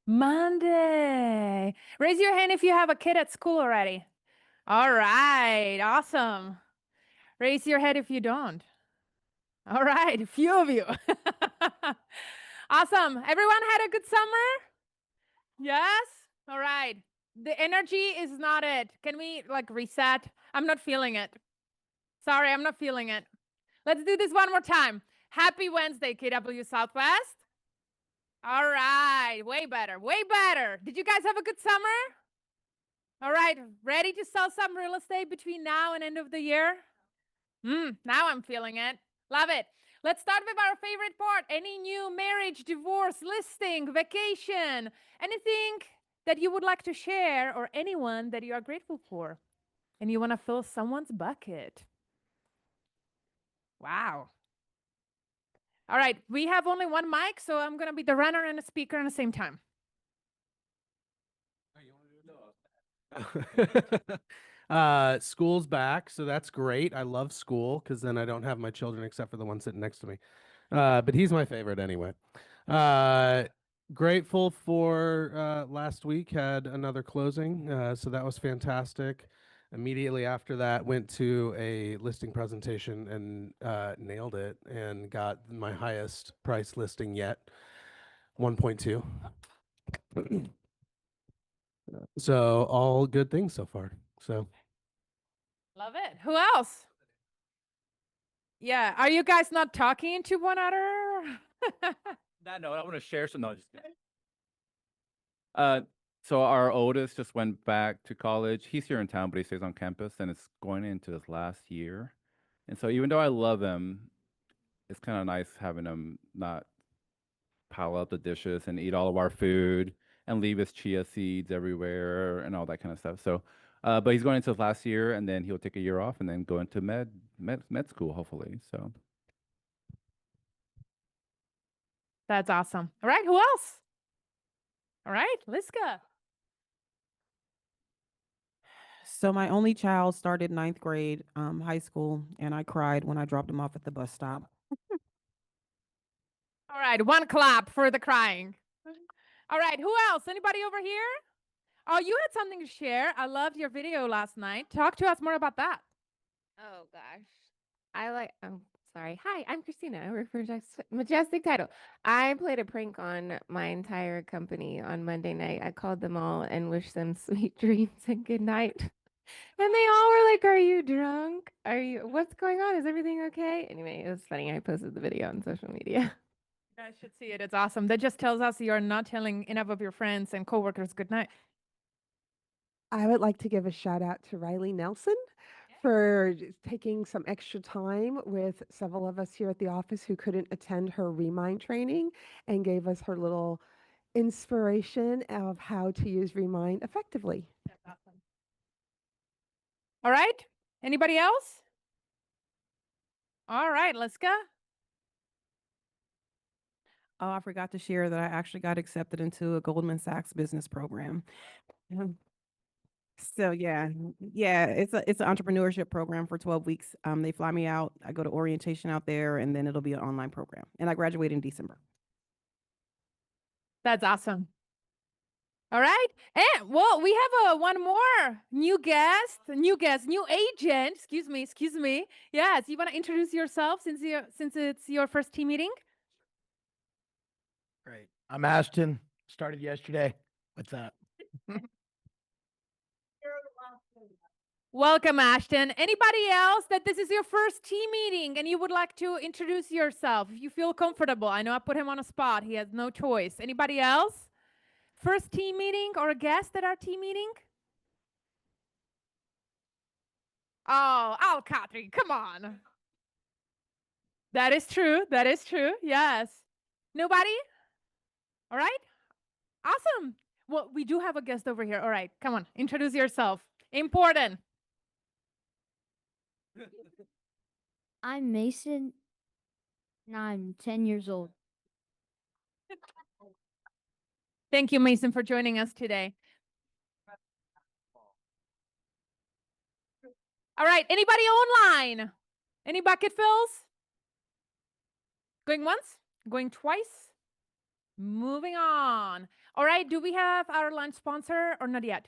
Monday. Raise your hand if you have a kid at school already. All right, awesome. Raise your head if you don't. All right, a few of you. Awesome. Everyone had a good summer? Yes? All right. The energy is not it. Can we like reset? I'm not feeling it. Sorry, I'm not feeling it. Let's do this one more time. Happy Wednesday, KW Southwest. All right, way better, way better. Did you guys have a good summer? All right, ready to sell some real estate between now and end of the year? Now I'm feeling it. Love it. Let's start with our favorite part. Any new marriage, divorce, listing, vacation, anything that you would like to share or anyone that you are grateful for and you want to fill someone's bucket. Wow. All right, we have only one mic, so I'm going to be the runner and a speaker at the same time. School's back, so that's great. I love school because then I don't have my children except for the one sitting next to me. But he's my favorite anyway. Uh, Grateful for last week had another closing, so that was fantastic. Immediately after that, went to a listing presentation and nailed it and got my highest price listing yet, 1.2. So all good things so far. So. Love it. Who else? Yeah. Are you guys not talking to one another? No, I want to share some. No, just kidding. So our oldest just went back to college. He's here in town, but he stays on campus, and it's going into his last year. And so even though I love him, it's kind of nice having him not pile up the dishes and eat all of our food and leave his chia seeds everywhere and all that kind of stuff. So, but he's going into his last year, and then he'll take a year off and then go into med school, hopefully. So. That's awesome. All right. Who else? All right. Liska. So my only child started ninth grade, high school, and I cried when I dropped him off at the bus stop. All right. One clap for the crying. All right. Who else? Anybody over here? Oh, you had something to share. I loved your video last night. Talk to us more about that. Oh gosh. Sorry. Hi, I'm Christina. I work for Majestic Title. I played a prank on my entire company on Monday night. I called them all and wished them sweet dreams and good night. And they all were like, "Are you drunk? What's going on? Is everything okay?" Anyway, it was funny. I posted the video on social media. You guys should see it. It's awesome. That just tells us you're not telling enough of your friends and coworkers good night. I would like to give a shout out to Riley Nelson for taking some extra time with several of us here at the office who couldn't attend her Remind training and gave us her little inspiration of how to use Remind effectively. That's awesome. All right. Anybody else? All right, let's go. Oh, I forgot to share that I actually got accepted into a Goldman Sachs business program. So yeah, it's an entrepreneurship program for 12 weeks. They fly me out. I go to orientation out there, and then it'll be an online program. And I graduate in December. That's awesome. All right. And well, we have one more new guest, new agent. Excuse me. Yes, you want to introduce yourself since it's your first team meeting? Great. I'm Ashton. Started yesterday. What's up? Welcome, Ashton. Anybody else that this is your first team meeting and you would like to introduce yourself if you feel comfortable? I know I put him on a spot. He has no choice. Anybody else? First team meeting or a guest at our team meeting? Oh, Alcatri, come on. That is true. That is true. Yes. Nobody? All right. Awesome. Well, we do have a guest over here. All right. Come on. Introduce yourself. Important. I'm Mason, and I'm 10 years old. Thank you, Mason, for joining us today. All right. Anybody online? Any bucket fills? Going once? Going twice? Moving on. All right, do we have our lunch sponsor or not yet?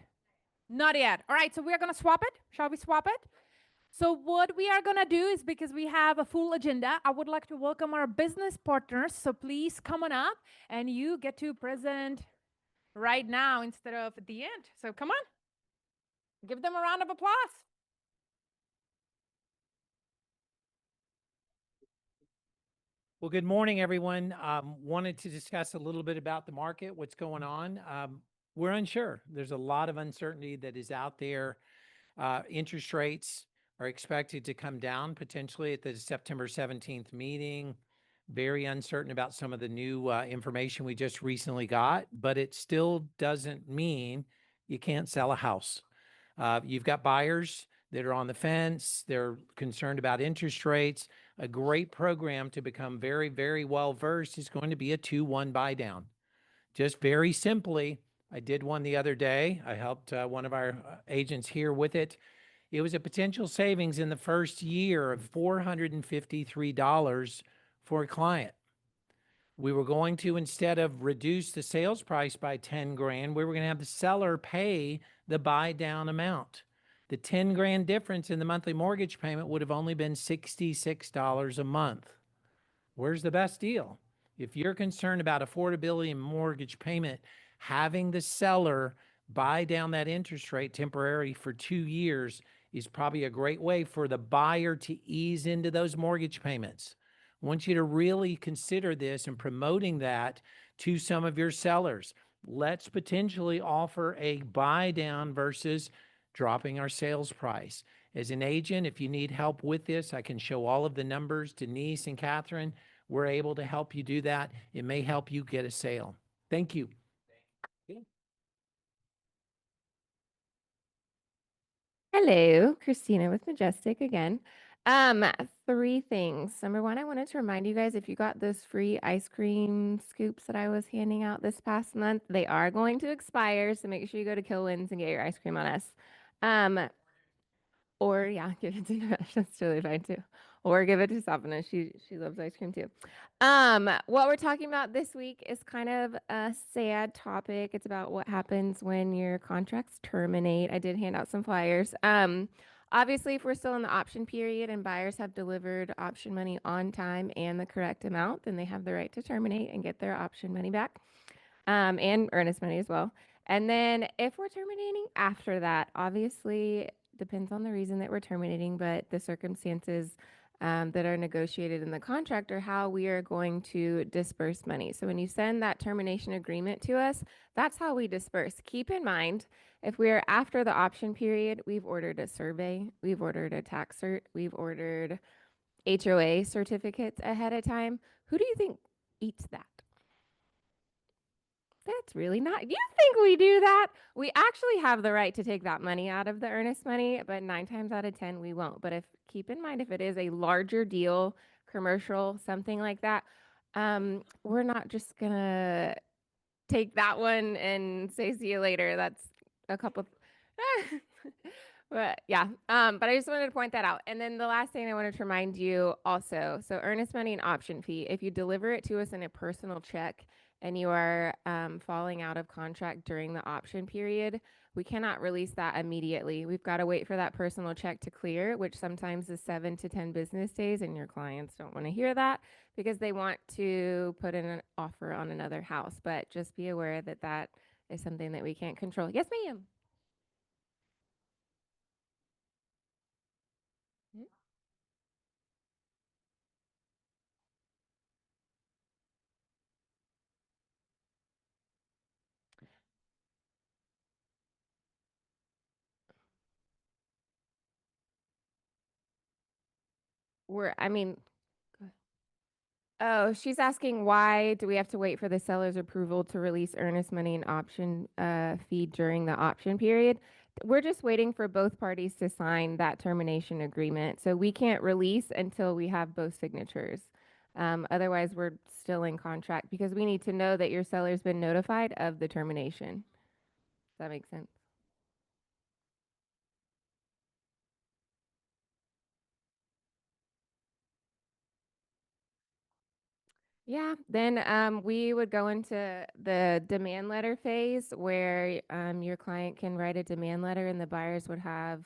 Not yet. All right, so we are going to swap it. Shall we swap it? So what we are going to do is, because we have a full agenda, I would like to welcome our business partners. So please come on up, and you get to present right now instead of at the end. So come on. Give them a round of applause. Well, good morning, everyone. Wanted to discuss a little bit about the market, what's going on. We're unsure. There's a lot of uncertainty that is out there. Interest rates are expected to come down potentially at the September 17th meeting. Very uncertain about some of the new information we just recently got, but it still doesn't mean you can't sell a house. You've got buyers that are on the fence. They're concerned about interest rates. A great program to become very, very well versed is going to be a 2-1 buy down. Just very simply, I did one the other day. I helped one of our agents here with it. It was a potential savings in the first year of $453 for a client. We were going to, instead of reduce the sales price by 10 grand, we were going to have the seller pay the buy down amount. The 10 grand difference in the monthly mortgage payment would have only been $66 a month. Where's the best deal? If you're concerned about affordability and mortgage payment, having the seller buy down that interest rate temporarily for 2 years is probably a great way for the buyer to ease into those mortgage payments. I want you to really consider this and promoting that to some of your sellers. Let's potentially offer a buy down versus dropping our sales price. As an agent, if you need help with this, I can show all of the numbers. Denise and Catherine, we're able to help you do that. It may help you get a sale. Thank you. Hello, Christina with Majestic again. 3 things. Number 1, I wanted to remind you guys, if you got those free ice cream scoops that I was handing out this past month, they are going to expire. So make sure you go to Killwins and get your ice cream on us. Or yeah, give it to Nash. That's totally fine too. Or give it to Sapna. She loves ice cream too. What we're talking about this week is kind of a sad topic. It's about what happens when your contracts terminate. I did hand out some flyers. Obviously, if we're still in the option period and buyers have delivered option money on time and the correct amount, then they have the right to terminate and get their option money back, and earnest money as well. And then if we're terminating after that, obviously depends on the reason that we're terminating, but the circumstances that are negotiated in the contract are how we are going to disperse money. So when you send that termination agreement to us, that's how we disperse. Keep in mind, if we are after the option period, we've ordered a survey, we've ordered a tax cert, we've ordered HOA certificates ahead of time. Who do you think eats that? That's really not. You think we do that? We actually have the right to take that money out of the earnest money, but 9 times out of 10 we won't. But if keep in mind, if it is a larger deal, commercial, something like that, we're not just gonna take that one and say see you later. That's a couple. But yeah, but I just wanted to point that out. And then the last thing I wanted to remind you also, so earnest money and option fee, if you deliver it to us in a personal check and you are falling out of contract during the option period, we cannot release that immediately. We've got to wait for that personal check to clear, which sometimes is 7 to 10 business days, and your clients don't want to hear that because they want to put in an offer on another house. But just be aware that that is something that we can't control. Yes, ma'am. I mean, oh, she's asking why do we have to wait for the seller's approval to release earnest money and option fee during the option period? We're just waiting for both parties to sign that termination agreement. So we can't release until we have both signatures. Otherwise, we're still in contract because we need to know that your seller's been notified of the termination. Does that make sense? Yeah, then we would go into the demand letter phase where your client can write a demand letter and the buyers would have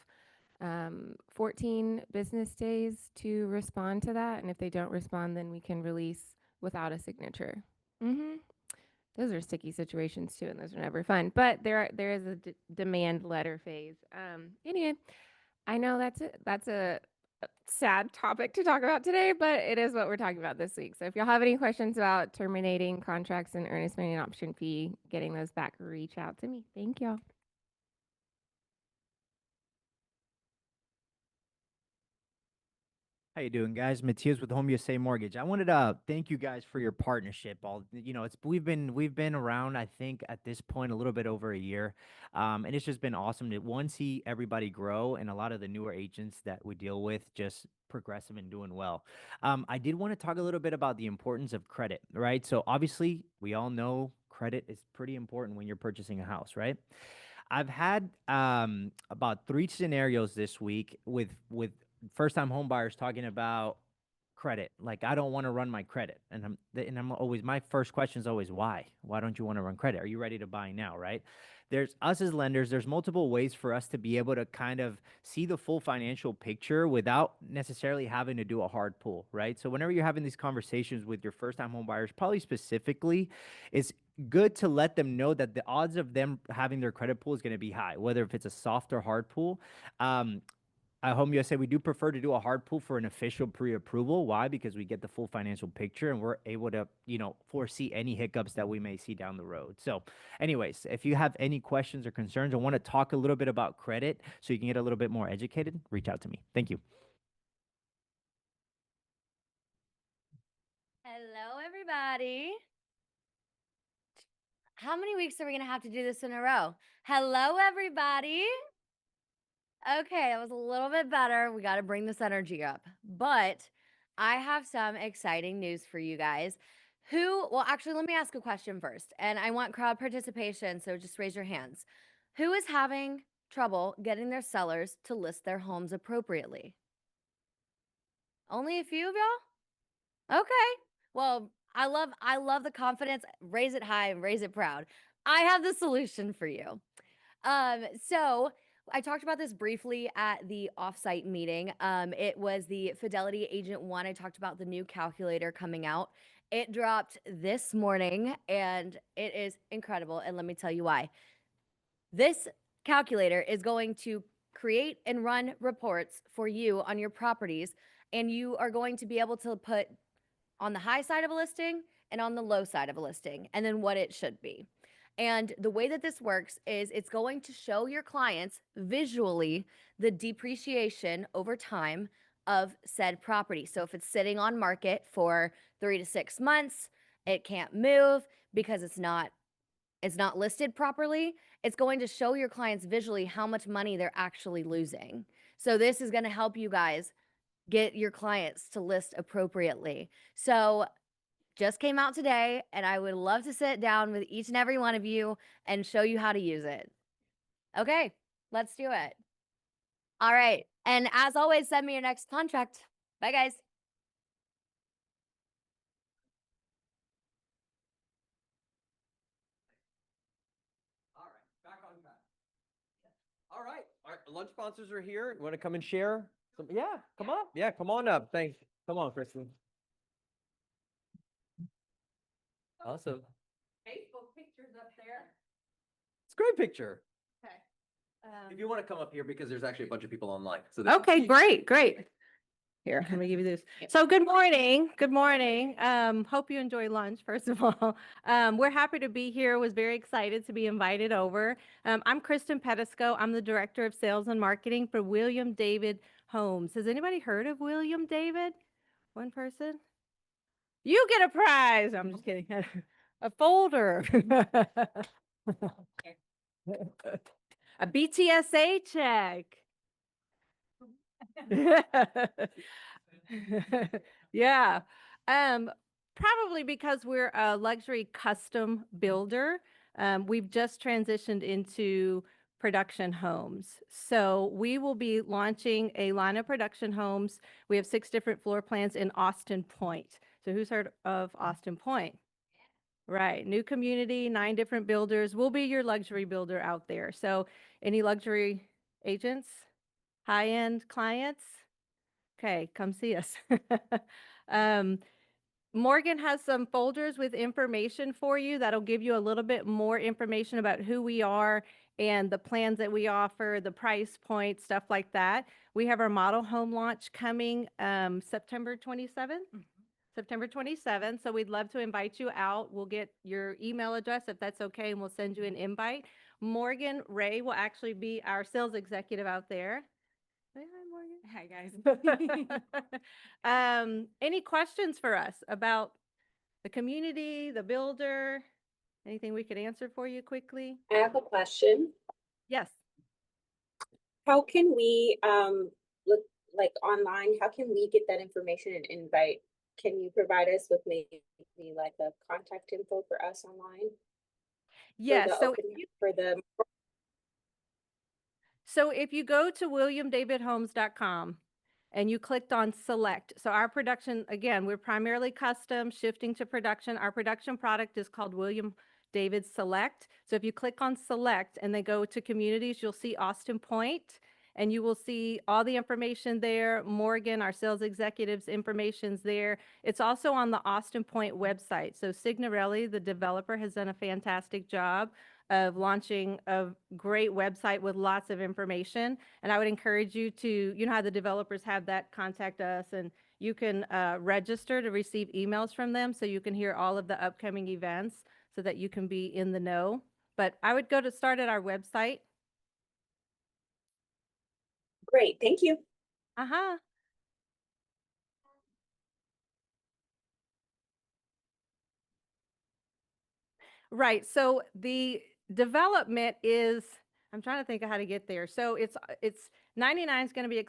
14 business days to respond to that. And if they don't respond, then we can release without a signature. Those are sticky situations too, and those are never fun. But there is a demand letter phase. Anyway, I know that's a sad topic to talk about today, but it is what we're talking about this week. So if y'all have any questions about terminating contracts and earnest money and option fee, getting those back, reach out to me. Thank y'all. How you doing, guys? Matthias with Home USA Mortgage. I wanted to thank you guys for your partnership. We've been around, I think, at this point a little bit over a year, and it's just been awesome to see everybody grow and a lot of the newer agents that we deal with just progressive and doing well. I did want to talk a little bit about the importance of credit, right? So obviously, we all know credit is pretty important when you're purchasing a house, right? I've had about 3 scenarios this week with first-time home buyers talking about credit. Like, I don't want to run my credit, and I'm always, my first question is always, why? Why don't you want to run credit? Are you ready to buy now? Right? There's us as lenders. There's multiple ways for us to be able to kind of see the full financial picture without necessarily having to do a hard pull. Right? So whenever you're having these conversations with your first-time home buyers, probably specifically, it's good to let them know that the odds of them having their credit pull is going to be high, whether if it's a soft or hard pull. At Home USA, we do prefer to do a hard pull for an official pre-approval. Why? Because we get the full financial picture and we're able to, foresee any hiccups that we may see down the road. So anyways, if you have any questions or concerns or want to talk a little bit about credit so you can get a little bit more educated, reach out to me. Thank you. Hello, everybody. How many weeks are we going to have to do this in a row? Hello, everybody. Okay, that was a little bit better. We got to bring this energy up. But I have some exciting news for you guys. Well, actually, let me ask a question first. And I want crowd participation, so just raise your hands. Who is having trouble getting their sellers to list their homes appropriately? Only a few of y'all? Okay. Well, I love the confidence. Raise it high and raise it proud. I have the solution for you. So I talked about this briefly at the offsite meeting. It was the Fidelity Agent One. I talked about the new calculator coming out. It dropped this morning and it is incredible. And let me tell you why. This calculator is going to create and run reports for you on your properties, and you are going to be able to put on the high side of a listing and on the low side of a listing, and then what it should be. And the way that this works is it's going to show your clients visually the depreciation over time of said property. So if it's sitting on market for 3 to 6 months, it can't move because it's not listed properly. It's going to show your clients visually how much money they're actually losing. So this is going to help you guys get your clients to list appropriately. So just came out today, and I would love to sit down with each and every one of you and show you how to use it. Okay, let's do it. All right. And as always, send me your next contract. Bye, guys. All right, back on track. All right, our lunch sponsors are here. You want to come and share? Yeah, come on. Yeah, come on up. Thanks. Come on, Kristen. Awesome. Facebook pictures up there. It's a great picture. Okay. If you want to come up here, because there's actually a bunch of people online. So Okay, great. Here, let me give you this. So good morning. Hope you enjoy lunch, first of all. We're happy to be here. Was very excited to be invited over. I'm Kristen Pettisco. I'm the Director of Sales and Marketing for William David Homes. Has anybody heard of William David? One person? You get a prize. I'm just kidding. A folder. A BTSA check. Yeah. Probably because we're a luxury custom builder. We've just transitioned into production homes. So we will be launching a line of production homes. We have 6 different floor plans in Austin Point. So who's heard of Austin Point? Right, new community, 9 different builders. We'll be your luxury builder out there. So any luxury agents, high-end clients? Okay, come see us. Morgan has some folders with information for you that'll give you a little bit more information about who we are and the plans that we offer, the price point, stuff like that. We have our model home launch coming September 27th. September 27th. So we'd love to invite you out. We'll get your email address if that's okay, and we'll send you an invite. Morgan Ray will actually be our sales executive out there. Say hi, Morgan. Hi, guys. Any questions for us about the community, the builder? Anything we could answer for you quickly? I have a question. Yes. How can we look like online? How can we get that information and invite? Can you provide us with maybe like a contact info for us online? Yes. So if you go to williamdavidhomes.com and you clicked on select, so our production, again, we're primarily custom, shifting to production. Our production product is called William David Select. So if you click on select and then go to communities, you'll see Austin Point, and you will see all the information there. Morgan, our sales executive's information's there. It's also on the Austin Point website. So Signorelli, the developer, has done a fantastic job of launching a great website with lots of information. And I would encourage you to, you know how the developers have that, contact us, and you can register to receive emails from them so you can hear all of the upcoming events so that you can be in the know. But I would go to start at our website. Great, thank you. Uh-huh. Right, so the development is, I'm trying to think of how to get there. So it's 99 is going to be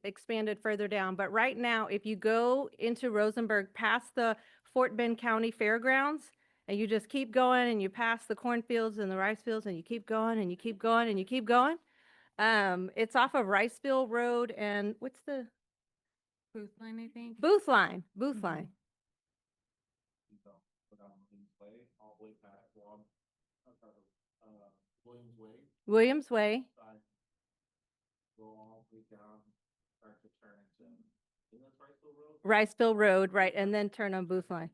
expanded further down, but right now, if you go into Rosenberg past the Fort Bend County Fairgrounds, and you just keep going and you pass the cornfields and the rice fields and you keep going and you keep going and you keep going, it's off of Riceville Road and what's the? Booth line, I think. Booth line, Booth line. Williams Way. Riceville Road, right, and then turn on Booth line.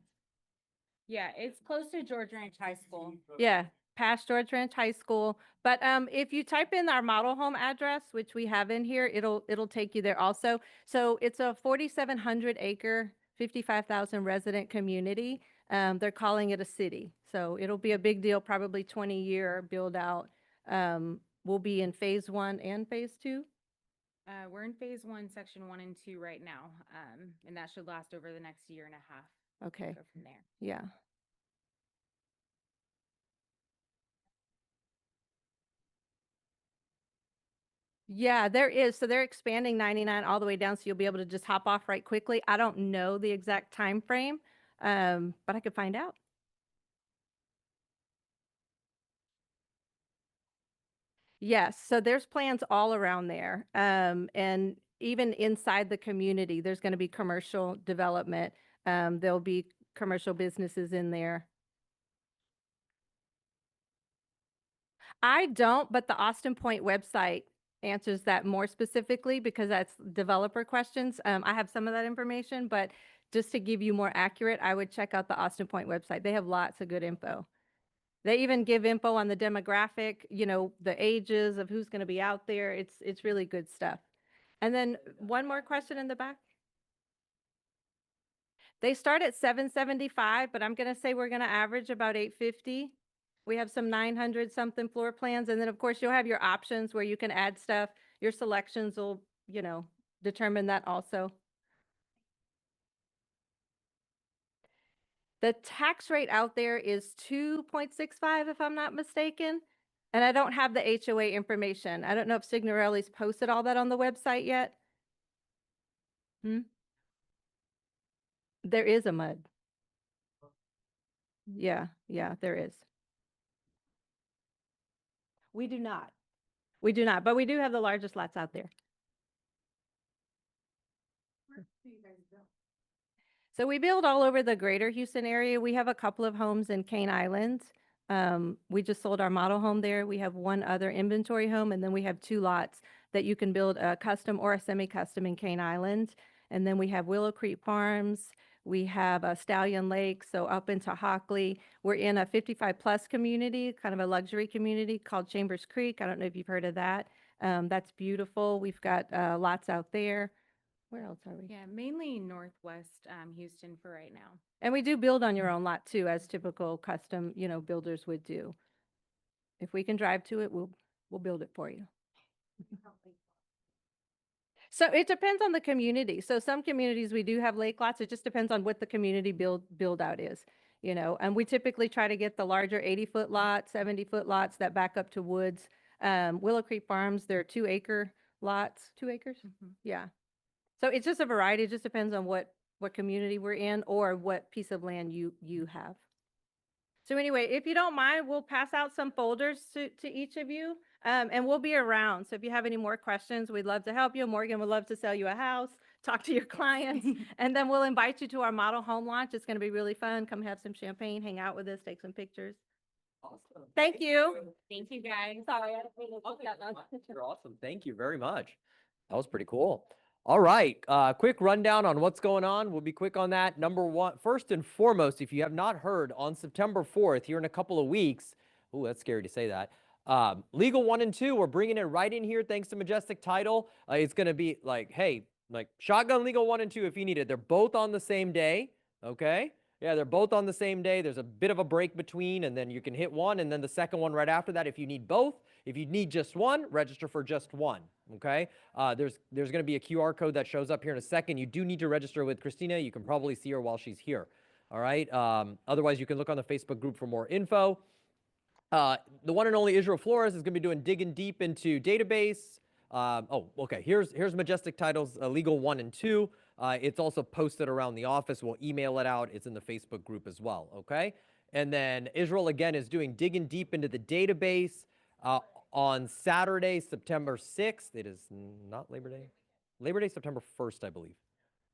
Yeah, it's close to George Ranch High School. Yeah, past George Ranch High School. But if you type in our model home address, which we have in here, it'll take you there also. So it's a 4,700 acre, 55,000 resident community. They're calling it a city. So it'll be a big deal, probably 20-year build out. We'll be in phase 1 and phase 2. We're in phase 1, section 1 and 2 right now. And that should last over the next year and a half. Okay. Go from there. Yeah. Yeah, there is. So they're expanding 99 all the way down, so you'll be able to just hop off right quickly. I don't know the exact time frame, but I could find out. Yes, so there's plans all around there. And even inside the community, there's going to be commercial development. There'll be commercial businesses in there. I don't, but the Austin Point website answers that more specifically because that's developer questions. I have some of that information, but just to give you more accurate, I would check out the Austin Point website. They have lots of good info. They even give info on the demographic, you know, the ages of who's going to be out there. It's really good stuff. And then one more question in the back. They start at 775, but I'm going to say we're going to average about 850. We have some 900 something floor plans. And then of course you'll have your options where you can add stuff. Your selections will, you know, determine that also. The tax rate out there is 2.65 if I'm not mistaken. And I don't have the HOA information. I don't know if Signorelli's posted all that on the website yet. There is a MUD. Yeah, there is. We do not. We do not, but we do have the largest lots out there. So we build all over the greater Houston area. We have a couple of homes in Cane Island. We just sold our model home there. We have one other inventory home, and then we have 2 lots that you can build a custom or a semi-custom in Cane Island. And then we have Willow Creek Farms. We have a Stallion Lake, so up into Hockley. We're in a 55+ community, kind of a luxury community called Chambers Creek. I don't know if you've heard of that. That's beautiful. We've got lots out there. Where else are we? Yeah, mainly Northwest Houston for right now. And we do build on your own lot too, as typical custom, builders would do. If we can drive to it, we'll build it for you. So it depends on the community. So some communities we do have lake lots. It just depends on what the community build out is, And we typically try to get the larger 80-foot lots, 70-foot lots that back up to woods. Willow Creek Farms, they're 2-acre lots. 2 acres? Yeah. So it's just a variety. It just depends on what community we're in or what piece of land you have. So anyway, if you don't mind, we'll pass out some folders to each of you, and we'll be around. So if you have any more questions, we'd love to help you. Morgan would love to sell you a house, talk to your clients, and then we'll invite you to our model home launch. It's going to be really fun. Come have some champagne, hang out with us, take some pictures. Awesome. Thank you. Thank you, guys. Sorry, I didn't mean to take that long. You're awesome. Thank you very much. That was pretty cool. All right. Quick rundown on what's going on. We'll be quick on that. Number one, first and foremost, if you have not heard, on September 4th, here in a couple of weeks, ooh, that's scary to say that. Legal 1 and 2, we're bringing it right in here thanks to Majestic Title. It's going to be like, hey, like Shotgun Legal 1 and 2 if you need it. They're both on the same day, okay? Yeah, they're both on the same day. There's a bit of a break between, and then you can hit one, and then the second one right after that if you need both. If you need just one, register for just one, okay? There's going to be a QR code that shows up here in a second. You do need to register with Christina. You can probably see her while she's here, all right? Otherwise, you can look on the Facebook group for more info. The one and only Israel Flores is going to be doing digging deep into database. Okay. Here's Majestic Titles, Legal 1 and 2. It's also posted around the office. We'll email it out. It's in the Facebook group as well, okay? And then Israel, again, is doing digging deep into the database on Saturday, September 6th. It is not Labor Day. Labor Day, September 1st, I believe.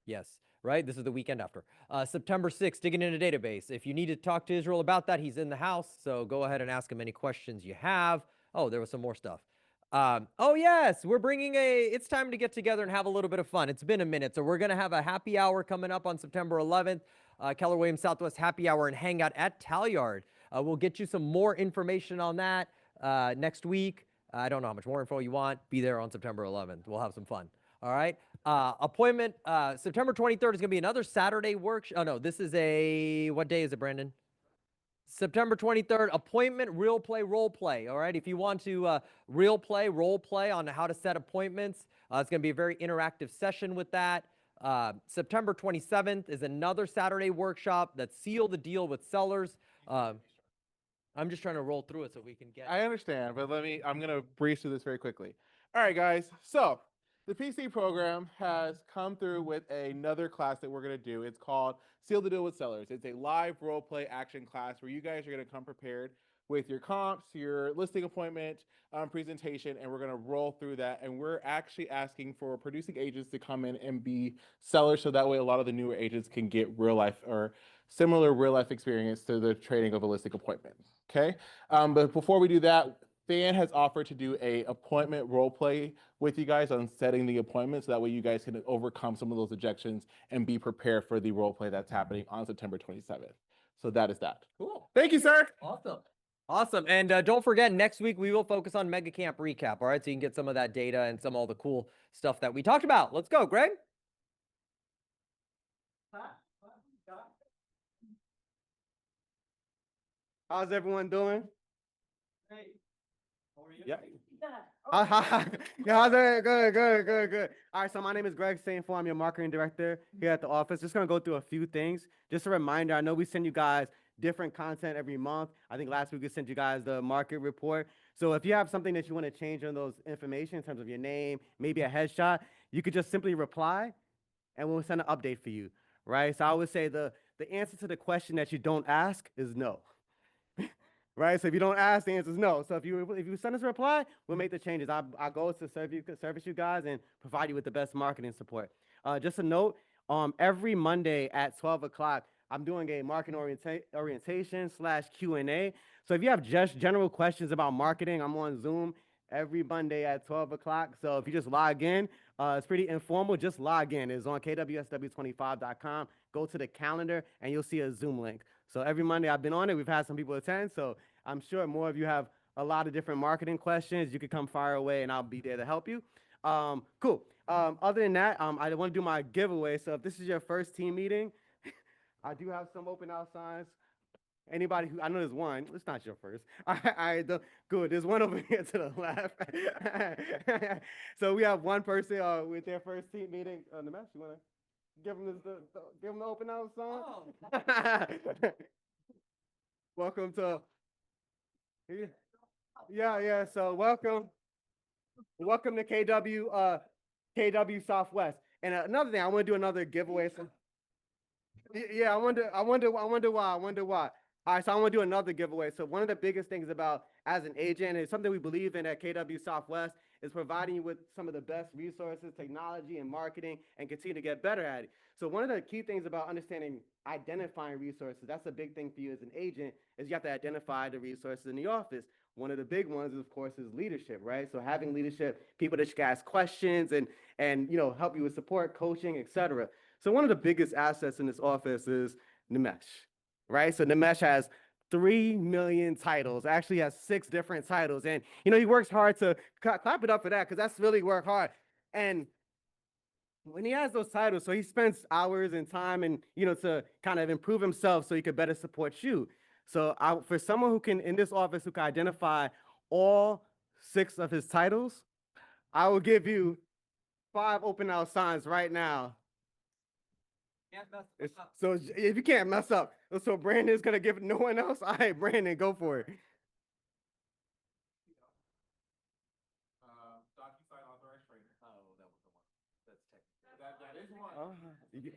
Yes, right? This is the weekend after. September 6th, digging into database. If you need to talk to Israel about that, he's in the house, so go ahead and ask him any questions you have. Oh, there was some more stuff. Oh, yes, we're bringing it's time to get together and have a little bit of fun. It's been a minute, so we're going to have a happy hour coming up on September 11th, Keller Williams Southwest Happy Hour and Hangout at Talyard. We'll get you some more information on that next week. I don't know how much more info you want. Be there on September 11th. We'll have some fun. All right. Appointment, September 23rd is going to be another Saturday workshop. Oh, no, this is what day is it, Brandon? September 23rd, appointment, real play, role play. All right. If you want to real play, role play on how to set appointments, it's going to be a very interactive session with that. September 27th is another Saturday workshop that's Seal the Deal with Sellers. I'm just trying to roll through it so we can get. I understand, but I'm going to breeze through this very quickly. All right, guys. So the PC program has come through with another class that we're going to do. It's called Seal the Deal with Sellers. It's a live role play action class where you guys are going to come prepared with your comps, your listing appointment presentation, and we're going to roll through that. And we're actually asking for producing agents to come in and be sellers, so that way a lot of the newer agents can get real life or similar real life experience to the trading of a listing appointment. Okay, but before we do that, Fan has offered to do a appointment role play with you guys on setting the appointment, so that way you guys can overcome some of those objections and be prepared for the role play that's happening on September 27th. So that is that. Cool. Thank you, sir. Awesome. Awesome. And don't forget, next week we will focus on Mega Camp recap. All right. So you can get some of that data and some of all the cool stuff that we talked about. Let's go, Greg. How's everyone doing? Great. How are you? Yeah. How's it? Good. All right, so my name is Greg Saintful. I'm your marketing director here at the office. Just gonna go through a few things. Just a reminder, I know we send you guys different content every month. I think last week we sent you guys the market report. So if you have something that you want to change on those information in terms of your name, maybe a headshot, you could just simply reply and we'll send an update for you, right? So I would say the answer to the question that you don't ask is no. Right, so if you don't ask, the answer is no. So if you send us a reply, we'll make the changes. Our goal is to service you guys and provide you with the best marketing support. Just a note, Every Monday at 12 o'clock, I'm doing a marketing orientation / Q&A. So if you have just general questions about marketing, I'm on Zoom every Monday at 12 o'clock. So if you just log in, it's pretty informal. Just log in. It's on kwsw25.com. Go to the calendar and you'll see a Zoom link. So every Monday I've been on it. We've had some people attend. So I'm sure more of you have a lot of different marketing questions. You can come fire away and I'll be there to help you. Cool. Other than that, I want to do my giveaway. So if this is your first team meeting, I do have some open house signs. Anybody who, I know there's one, it's not your first. Good, there's one over here to the left. So we have one person with their first team meeting. Namesh, you want to give them give them the open house sign? Oh. Welcome to, yeah, so welcome to KW Southwest. And another thing, I want to do another giveaway. So, yeah, I wonder why. All right, so I want to do another giveaway. So one of the biggest things about as an agent, and something we believe in at KW Southwest, is providing you with some of the best resources, technology, and marketing, and continue to get better at it. So one of the key things about understanding identifying resources, that's a big thing for you as an agent, is you have to identify the resources in the office. One of the big ones, of course, is leadership, right? So having leadership, people that you can ask questions and help you with support, coaching, etc. So one of the biggest assets in this office is Nimesh, right? So Nimesh has 3 million titles, actually has 6 different titles. And, he works hard to clap it up for that because that's really work hard. And when he has those titles, so he spends hours and time and, to kind of improve himself so he could better support you. So for someone who can, in this office, who can identify all 6 of his titles, I will give you 5 open house signs right now. So if you can't mess up, so Brandon's gonna give it no one else. All right, Brandon, go for it. DocuSign authorized trainer. Oh, that was the one. That's technical. That is one.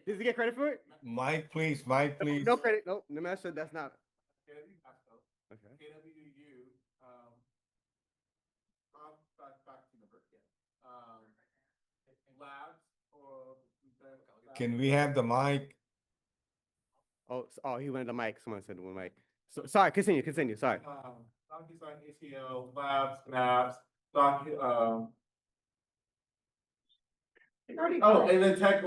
Does he get credit for it? Mike, please, Mike, please. No credit. No, Nimesh said that's not. Okay. KWU, faculty member. Labs or. Can we have the mic? Oh, he wanted the mic. Someone said the mic. So sorry, continue. Sorry. DocuSign, ACL, labs, maps, and then tech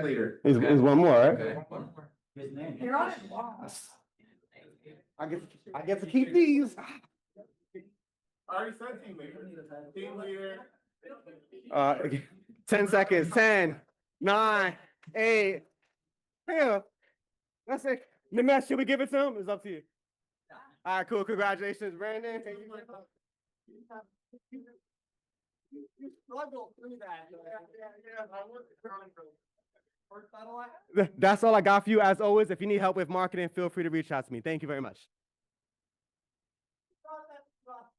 leader. Is one more, right? Okay. One more. His name. You're on it. I get to keep these. I already said team leader. Team leader. 10 seconds. 10, 9, 8. Yeah, that's it. Nimesh, should we give it to him? It's up to you. All right, cool. Congratulations, Brandon. You struggled through that. That's all I got for you. As always, if you need help with marketing, feel free to reach out to me. Thank you very much.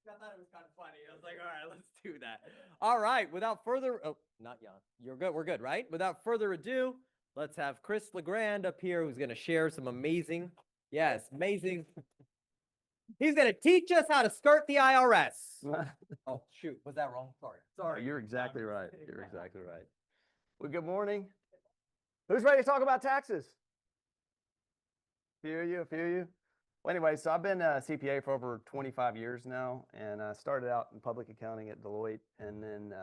I thought it was kind of funny. I was like, all right, let's do that. All right, without further, not Jan. You're good. We're good, right? Without further ado, let's have Chris LeGrand up here, who's going to share some amazing. He's going to teach us how to skirt the IRS. Oh, shoot. Was that wrong? Sorry. You're exactly right. Well, good morning. Who's ready to talk about taxes? Few of you. Well, anyway, so I've been a CPA for over 25 years now, and I started out in public accounting at Deloitte, and then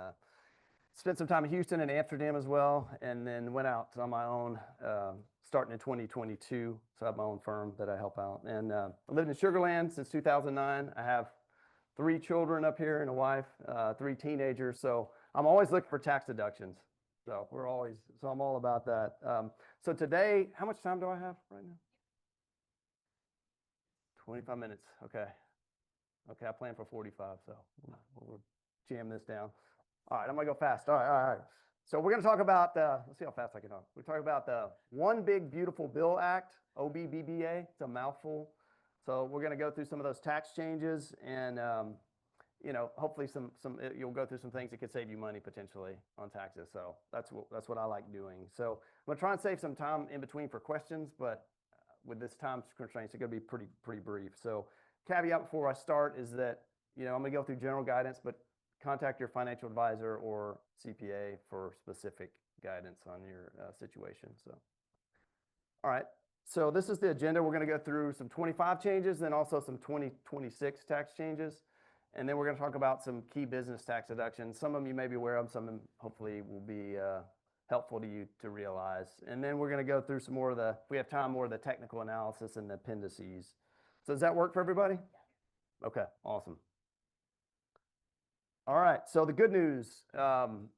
spent some time in Houston and Amsterdam as well, and then went out on my own starting in 2022. So I have my own firm that I help out. And I lived in Sugar Land since 2009. I have 3 children up here and a wife, 3 teenagers. So I'm always looking for tax deductions. So I'm all about that. So today, how much time do I have right now? 25 minutes. Okay, I planned for 45, so we'll jam this down. All right, I'm gonna go fast. All right. So we're gonna talk about, let's see how fast I can talk. We're talking about the One Big Beautiful Bill Act, OBBBA. It's a mouthful. So we're gonna go through some of those tax changes and, hopefully you'll go through some things that could save you money potentially on taxes. So that's what I like doing. So I'm gonna try and save some time in between for questions, but with this time constraints, it's gonna be pretty brief. So caveat before I start is that, I'm gonna go through general guidance, but contact your financial advisor or CPA for specific guidance on your situation. So, all right. So this is the agenda. We're going to go through some 25 changes, then also some 2026 tax changes. And then we're going to talk about some key business tax deductions. Some of them you may be aware of, some of them hopefully will be helpful to you to realize. And then we're going to go through some more of the, if we have time, more of the technical analysis and the appendices. So does that work for everybody? Okay, awesome. All right, so the good news,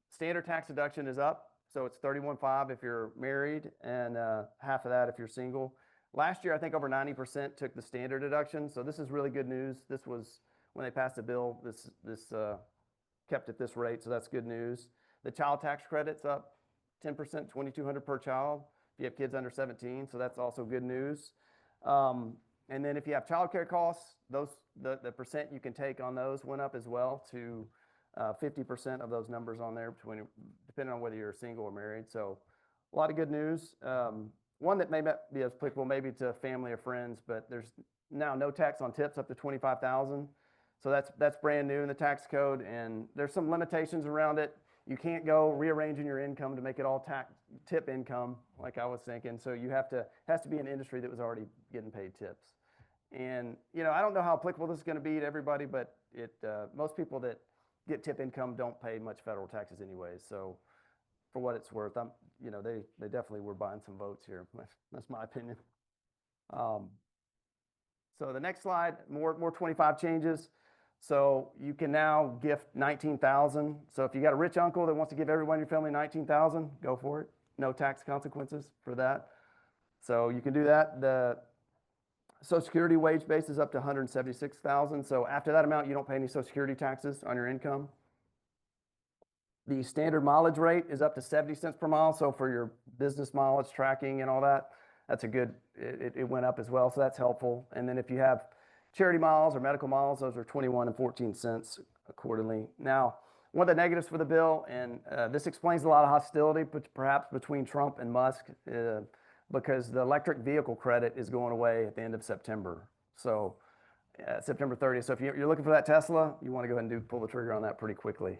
standard tax deduction is up. So it's 31.5 if you're married and half of that if you're single. Last year, I think over 90% took the standard deduction. So this is really good news. This was, when they passed the bill, this kept at this rate, so that's good news. The child tax credit's up 10%, $2,200 per child if you have kids under 17, so that's also good news. And then if you have childcare costs, the percent you can take on those went up as well to 50% of those numbers on there, depending on whether you're single or married. So a lot of good news. One that may not be as applicable maybe to family or friends, but there's now no tax on tips up to $25,000. So that's brand new in the tax code, and there's some limitations around it. You can't go rearranging your income to make it all tip income, like I was thinking. So you has to be an industry that was already getting paid tips. And I don't know how applicable this is going to be to everybody, but most people that get tip income don't pay much federal taxes anyways. So for what it's worth, they definitely were buying some votes here. That's my opinion. So the next slide, more 25 changes. So you can now gift $19,000. So if you got a rich uncle that wants to give everyone in your family $19,000, go for it. No tax consequences for that. So you can do that. The Social Security wage base is up to $176,000. So after that amount, you don't pay any Social Security taxes on your income. The standard mileage rate is up to 70 cents per mile. So for your business mileage tracking and all that, that's a good, it went up as well. So that's helpful. And then if you have charity miles or medical miles, those are 21 and 14 cents accordingly. Now, one of the negatives for the bill, and this explains a lot of hostility perhaps between Trump and Musk, because the electric vehicle credit is going away at the end of September. So September 30th. So if you're looking for that Tesla, you want to go ahead and pull the trigger on that pretty quickly.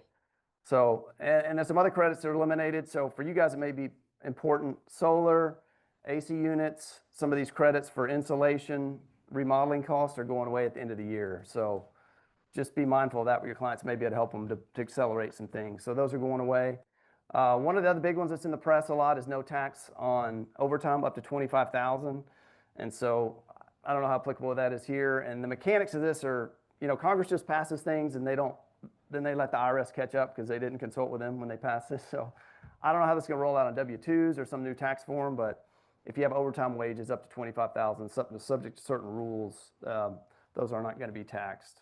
So, and there's some other credits that are eliminated. So for you guys, it may be important. Solar, AC units, some of these credits for insulation, remodeling costs are going away at the end of the year. So just be mindful of that with your clients. Maybe it'd help them to accelerate some things. So those are going away. One of the other big ones that's in the press a lot is no tax on overtime up to $25,000. And so I don't know how applicable that is here. And the mechanics of this are, Congress just passes things and then they let the IRS catch up because they didn't consult with them when they passed this. So I don't know how this is going to roll out on W-2s or some new tax form, but if you have overtime wages up to $25,000, subject to certain rules, those are not going to be taxed.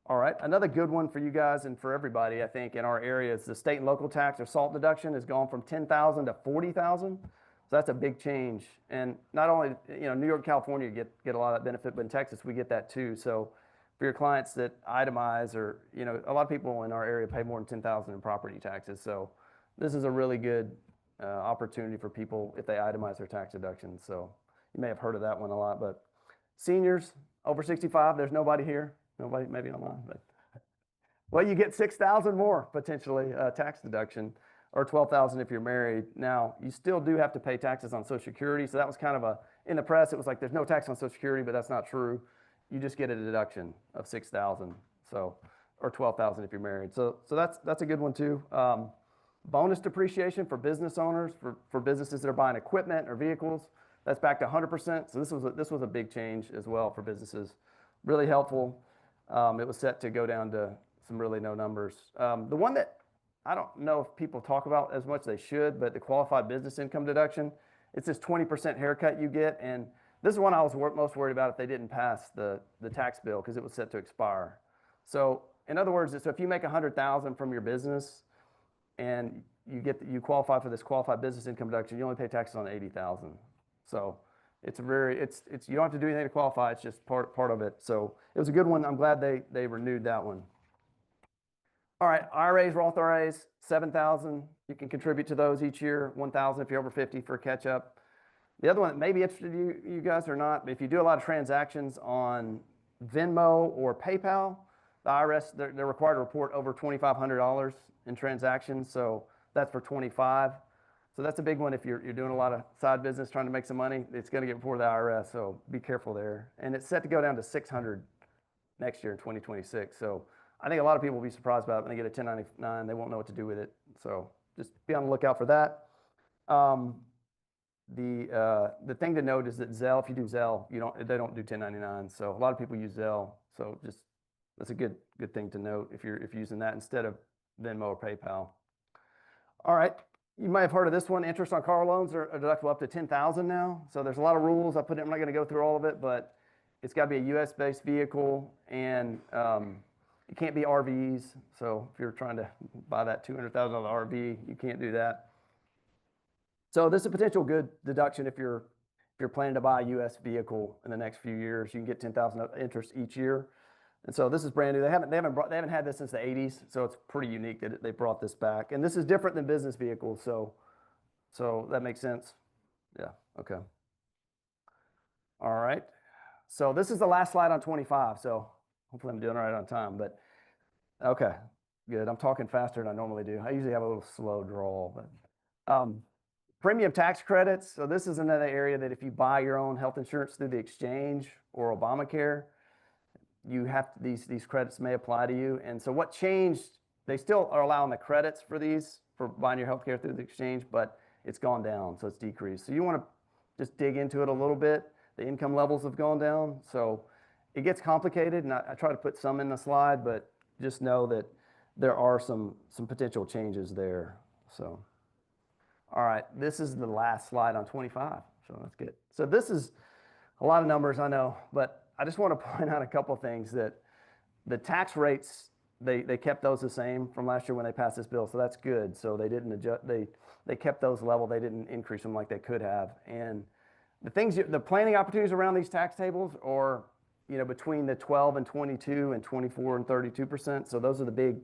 All right, another good one for you guys and for everybody, I think, in our area is the state and local tax or SALT deduction has gone from $10,000 to $40,000. So that's a big change. And not only, New York, California get a lot of that benefit, but in Texas we get that too. So for your clients that itemize, or a lot of people in our area pay more than $10,000 in property taxes. So this is a really good opportunity for people if they itemize their tax deductions. So you may have heard of that one a lot, but seniors over 65, there's nobody here, nobody maybe online, but well, you get 6,000 more potentially tax deduction, or 12,000 if you're married. Now you still do have to pay taxes on Social Security. So that was kind of in the press, it was like there's no tax on Social Security, but that's not true. You just get a deduction of 6,000, so, or 12,000 if you're married. So that's a good one too. Bonus depreciation for business owners, for businesses that are buying equipment or vehicles, that's back to 100%. So this was a big change as well for businesses. Really helpful. It was set to go down to some really no numbers. The one that I don't know if people talk about as much as they should, but the qualified business income deduction, it's this 20% haircut you get. And this is one I was most worried about if they didn't pass the tax bill, because it was set to expire. So in other words, so if you make $100,000 from your business, and you qualify for this qualified business income deduction, you only pay taxes on $80,000. So it's you don't have to do anything to qualify. It's just part of it. So it was a good one. I'm glad they renewed that one. All right, IRAs, Roth IRAs, $7,000. You can contribute to those each year. $1,000 if you're over 50 for catch up. The other one that may be interested you guys or not, but if you do a lot of transactions on Venmo or PayPal, the IRS, they're required to report over $2,500 in transactions. So That's for 25. So that's a big one if you're doing a lot of side business trying to make some money. It's going to get before the IRS, so be careful there. And it's set to go down to 600 next year in 2026. So I think a lot of people will be surprised about it when they get a 1099. They won't know what to do with it. So just be on the lookout for that. The thing to note is that Zelle, if you do Zelle, they don't do 1099. So a lot of people use Zelle. So just that's a good thing to note if you're using that instead of Venmo or PayPal. All right. You might have heard of this one. Interest on car loans are deductible up to $10,000 now. So there's a lot of rules. I'm not going to go through all of it, but it's got to be a U.S.-based vehicle, and it can't be RVs. So if you're trying to buy that $200,000 RV, you can't do that. So this is a potential good deduction if you're planning to buy a U.S. vehicle in the next few years. You can get $10,000 interest each year. And so this is brand new. They haven't had this since the 80s, so it's pretty unique that they brought this back. And this is different than business vehicles, so that makes sense. Yeah, okay. All right. So this is the last slide on 25, so hopefully I'm doing all right on time, but okay, good. I'm talking faster than I normally do. I usually have a little slow drawl, but premium tax credits. So this is another area that if you buy your own health insurance through the exchange or Obamacare, you have these credits may apply to you. And so what changed, they still are allowing the credits for these for buying your healthcare through the exchange, but it's gone down, so it's decreased. So you want to just dig into it a little bit. The income levels have gone down, so it gets complicated, and I try to put some in the slide, but just know that there are some potential changes there. So, all right, this is the last slide on 25, so that's good. So this is a lot of numbers, I know, but I just want to point out a couple things that the tax rates, they kept those the same from last year when they passed this bill, so that's good. So they didn't adjust, they kept those level, they didn't increase them like they could have. And the planning opportunities around these tax tables are, between the 12 and 22 and 24 and 32%. So those are the big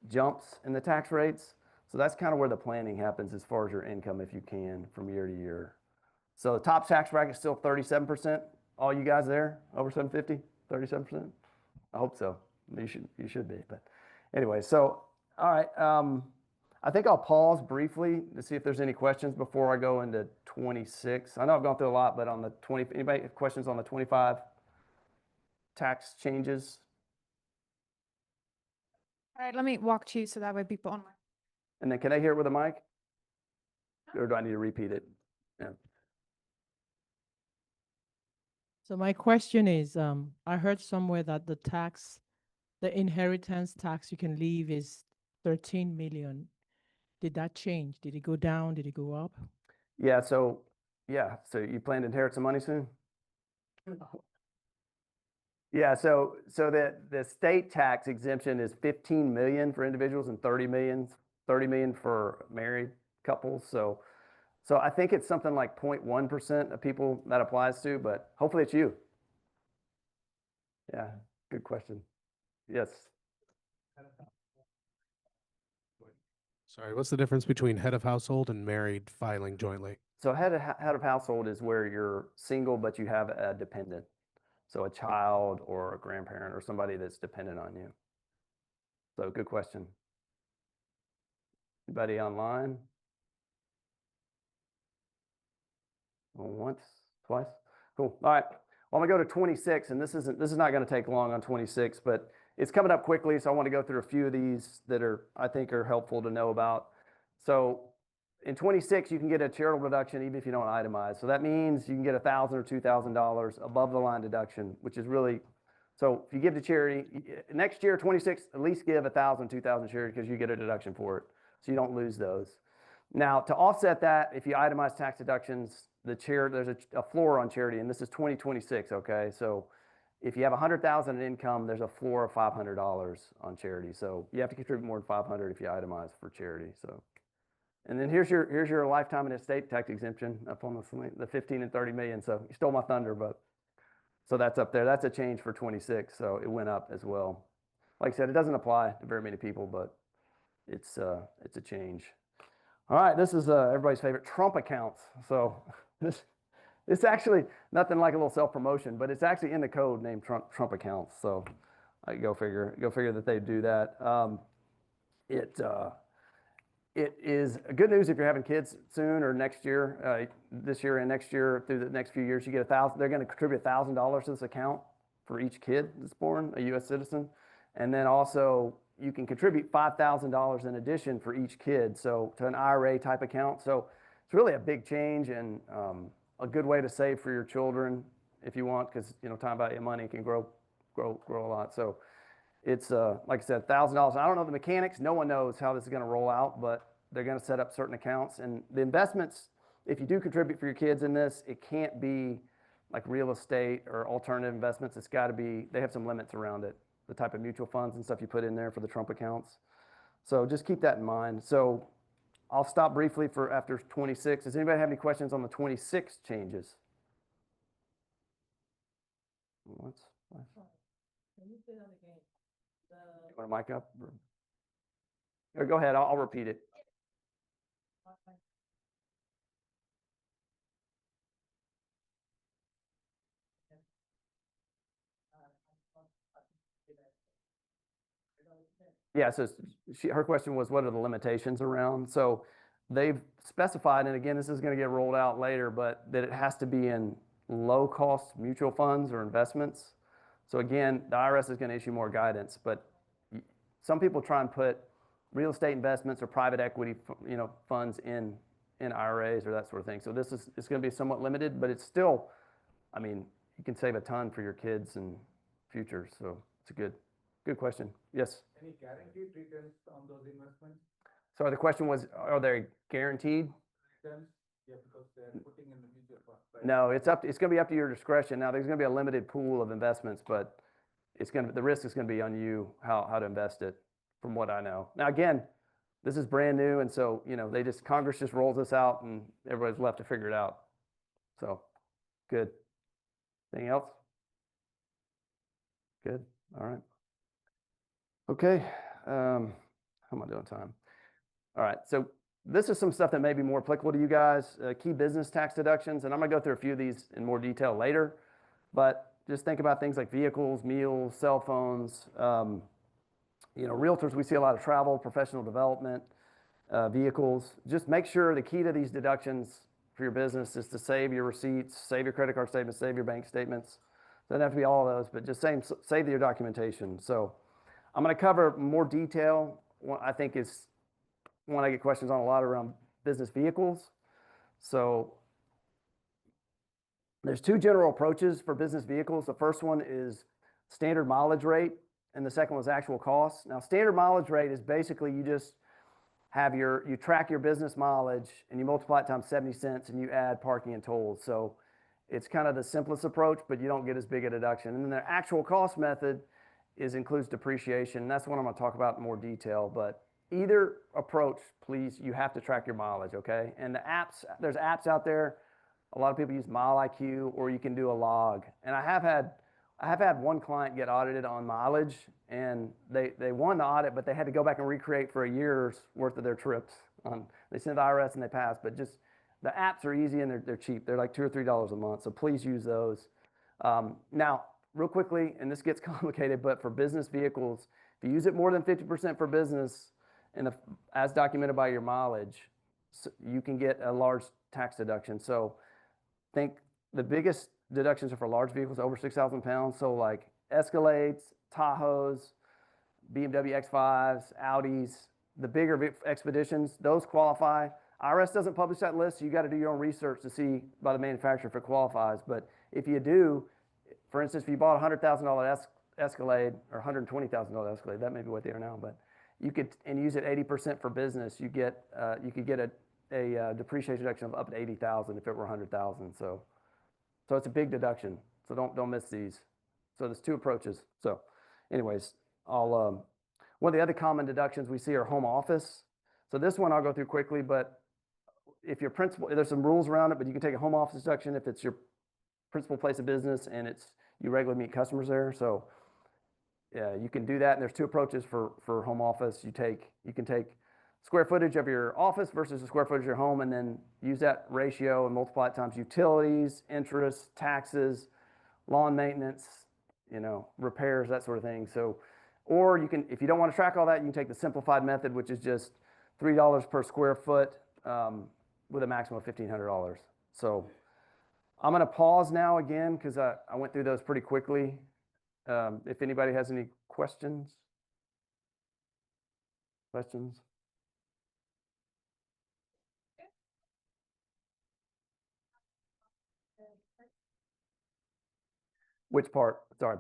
jumps in the tax rates. So that's kind of where the planning happens as far as your income, if you can, from year to year. So the top tax bracket is still 37%. All you guys there, over 750, 37%? I hope so. You should be. But anyway, so, all right. I think I'll pause briefly to see if there's any questions before I go into 26. I know I've gone through a lot, but on the 20, anybody have questions on the 25 tax changes? All right, let me walk you so that way people online. And then can I hear it with a mic? Or do I need to repeat it? Yeah. So my question is, I heard somewhere that the inheritance tax you can leave is 13 million. Did that change? Did it go down? Did it go up? Yeah, so you plan to inherit some money soon? Yeah, so the state tax exemption is 15 million for individuals and 30 million for married couples. So I think it's something like 0.1% of people that applies to, but hopefully it's you. Yeah, good question. Yes. Sorry, what's the difference between head of household and married filing jointly? So head of household is where you're single, but you have a dependent. So a child or a grandparent or somebody that's dependent on you. So good question. Anybody online? Once, twice? Cool. All right. Well, I'm gonna go to 26, and this is not gonna take long on 26, but it's coming up quickly, so I want to go through a few of these that I think are helpful to know about. So in 26, you can get a charitable deduction even if you don't itemize. So that means you can get $1,000 or $2,000 above the line deduction, which is really, so if you give to charity, next year, 26, at least give 1,000, 2,000 charity because you get a deduction for it. So you don't lose those. Now, to offset that, if you itemize tax deductions, there's a floor on charity, and this is 2026, okay? So if you have 100,000 in income, there's a floor of $500 on charity. So you have to contribute more than 500 if you itemize for charity. So, and then here's your lifetime and estate tax exemption up on the 15 and 30 million. So you stole my thunder, but so that's up there. That's a change for 26. So it went up as well. Like I said, it doesn't apply to very many people, but it's a change. All right, this is everybody's favorite, Trump accounts. So it's actually nothing like a little self-promotion, but it's actually in the code named Trump accounts. So go figure that they do that. It is good news if you're having kids soon or next year, this year and next year through the next few years. You get $1,000. They're going to contribute $1,000 to this account for each kid that's born, a U.S. citizen, and then also you can contribute $5,000 in addition for each kid, so to an IRA type account. So it's really a big change and a good way to save for your children if you want, because time value of money can grow a lot. So it's like I said, $1,000. I don't know the mechanics. No one knows how this is going to roll out, but they're going to set up certain accounts. And the investments, if you do contribute for your kids in this, it can't be like real estate or alternative investments. It's got to be, they have some limits around it, the type of mutual funds and stuff you put in there for the Trump accounts. So just keep that in mind. So I'll stop briefly for after 26. Does anybody have any questions on the 26 changes? Can you say that again? You want a mic up? Or go ahead, I'll repeat it. Yeah, so her question was, what are the limitations around? So they've specified, and again, this is going to get rolled out later, but that it has to be in low-cost mutual funds or investments. So again, the IRS is going to issue more guidance, but some people try and put real estate investments or private equity, funds in IRAs or that sort of thing. So it's going to be somewhat limited, but it's still, you can save a ton for your kids and future. So it's a good question. Yes. Any guaranteed returns on those investments? Sorry, the question was, are they guaranteed? Returns? Yeah, because they're putting in the mutual fund. Right? No, it's going to be up to your discretion. Now, there's going to be a limited pool of investments, but the risk is going to be on you how to invest it, from what I know. Now, again, this is brand new, and so Congress just rolls this out, and everybody's left to figure it out. So, good. Anything else? Good. All right. Okay. How am I doing time? All right. So this is some stuff that may be more applicable to you guys. Key business tax deductions, and I'm going to go through a few of these in more detail later. But just think about things like vehicles, meals, cell phones. Realtors, we see a lot of travel, professional development, vehicles. Just make sure the key to these deductions for your business is to save your receipts, save your credit card statements, save your bank statements. Doesn't have to be all of those, but just save your documentation. So I'm going to cover more detail. I think is one I get questions on a lot around business vehicles. So there's two general approaches for business vehicles. The first one is standard mileage rate, and the second one is actual cost. Now, standard mileage rate is basically you just have you track your business mileage and you multiply it times 70 cents and you add parking and tolls. So it's kind of the simplest approach, but you don't get as big a deduction. And then the actual cost method includes depreciation. And that's what I'm going to talk about in more detail. But either approach, please, you have to track your mileage, okay? And there's apps out there. A lot of people use MileIQ, or you can do a log. And I have had one client get audited on mileage, and they won the audit, but they had to go back and recreate for a year's worth of their trips. They sent the IRS and they passed, but just the apps are easy and they're cheap. They're like $2 or $3 a month, so please use those. Now, real quickly, and this gets complicated, but for business vehicles, if you use it more than 50% for business, as documented by your mileage, you can get a large tax deduction. So think the biggest deductions are for large vehicles over 6,000 pounds. So like Escalades, Tahoes, BMW X5s, Audis, the bigger expeditions, those qualify. IRS doesn't publish that list, so you got to do your own research to see by the manufacturer if it qualifies. But if you do, for instance, if you bought a $100,000 Escalade or $120,000 Escalade, that may be what they are now, but you could use it 80% for business. You could get a depreciation deduction of up to $80,000 if it were $100,000. So it's a big deduction. So don't miss these. So there's two approaches. So, anyways, one of the other common deductions we see are home office. So this one I'll go through quickly, but if your principal, there's some rules around it, but you can take a home office deduction if it's your principal place of business and you regularly meet customers there. So yeah, you can do that. And there's two approaches for home office. You can take square footage of your office versus the square footage of your home, and then use that ratio and multiply it times utilities, interest, taxes, lawn maintenance, repairs, that sort of thing. So, or you can, if you don't want to track all that, you can take the simplified method, which is just $3 per square foot with a maximum of $1,500. So I'm going to pause now again because I went through those pretty quickly. If anybody has any questions? Questions? Which part? Sorry.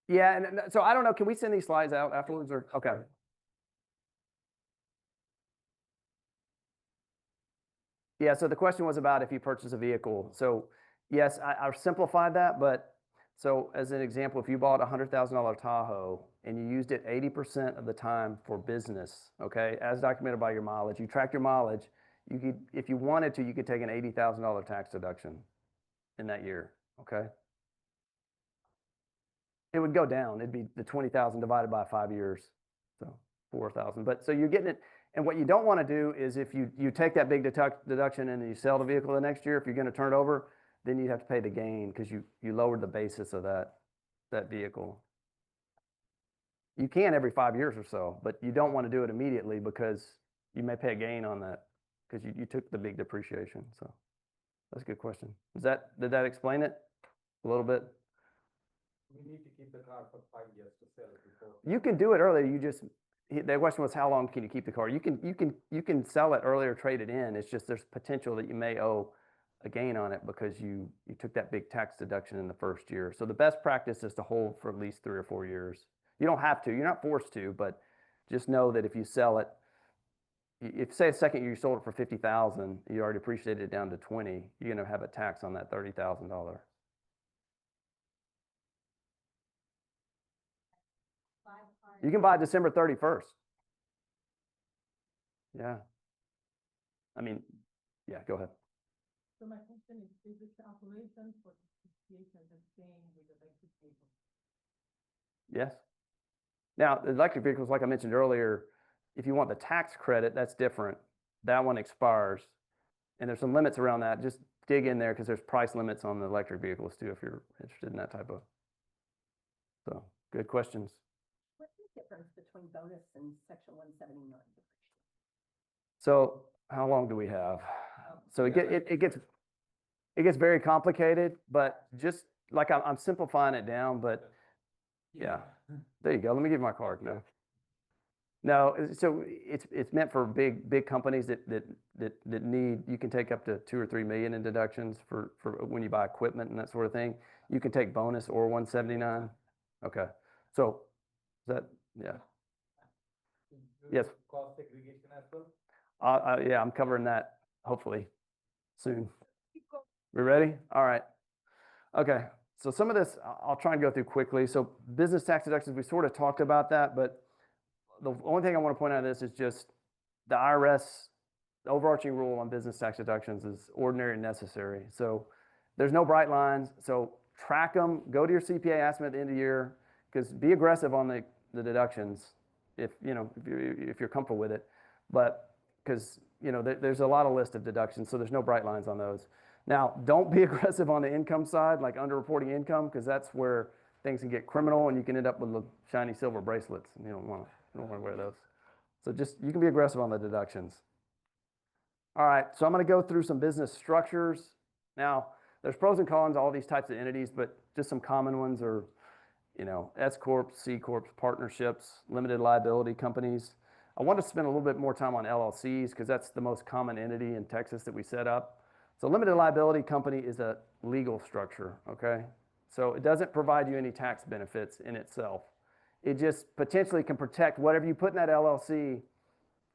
Yeah, and so I don't know. Can we send these slides out afterwards or okay? Yeah, so the question was about if you purchase a vehicle. So yes, I've simplified that, but so as an example, if you bought a $100,000 Tahoe and you used it 80% of the time for business, okay, as documented by your mileage, you track your mileage, you could, if you wanted to, you could take an $80,000 tax deduction in that year, okay? It would go down. It'd be the 20,000 divided by 5 years, so 4,000. But so you're getting it. And what you don't want to do is if you take that big deduction and then you sell the vehicle the next year, if you're going to turn it over, then you have to pay the gain because you lowered the basis of that vehicle. You can every 5 years or so, but you don't want to do it immediately because you may pay a gain on that because you took the big depreciation. So that's a good question. Did that explain it a little bit? We need to keep the car for 5 years to sell it before. You can do it earlier. The question was how long can you keep the car? You can sell it earlier, trade it in. It's just there's potential that you may owe a gain on it because you took that big tax deduction in the first year. So the best practice is to hold for at least 3 or 4 years. You don't have to. You're not forced to, but just know that if you sell it, if say the second year you sold it for $50,000, you already depreciated it down to 20, you're going to have a tax on that $30,000. You can buy December 31st. Yeah. I mean, yeah, go ahead. So my question is the calculation for depreciation the same with electric vehicles? Yes. Now, the electric vehicles, like I mentioned earlier, if you want the tax credit, that's different. That one expires. And there's some limits around that. Just dig in there because there's price limits on the electric vehicles too if you're interested in that type of. So, good questions. What's the difference between bonus and Section 179? So how long do we have? So it gets very complicated, but just like I'm simplifying it down, but yeah, there you go. Let me give you my card now. No, so it's meant for big companies that need, you can take up to 2 or 3 million in deductions for when you buy equipment and that sort of thing. You can take bonus or 179. Okay. So is that, yeah. Yes. Cost segregation as well? Yeah, I'm covering that hopefully soon. We ready? All right. Okay. So some of this I'll try and go through quickly. So business tax deductions, we sort of talked about that, but the only thing I want to point out of this is just the IRS, the overarching rule on business tax deductions is ordinary and necessary. So there's no bright lines. So track them, go to your CPA, ask them at the end of the year, because be aggressive on the deductions if you're comfortable with it. But because there's a lot of list of deductions, so there's no bright lines on those. Now, don't be aggressive on the income side, like underreporting income, because that's where things can get criminal and you can end up with shiny silver bracelets, and you don't want to wear those. So you can be aggressive on the deductions. All right, so I'm going to go through some business structures. Now, there's pros and cons to all these types of entities, but just some common ones are, S Corps, C Corps, partnerships, limited liability companies. I want to spend a little bit more time on LLCs because that's the most common entity in Texas that we set up. So limited liability company is a legal structure, okay? So it doesn't provide you any tax benefits in itself. It just potentially can protect whatever you put in that LLC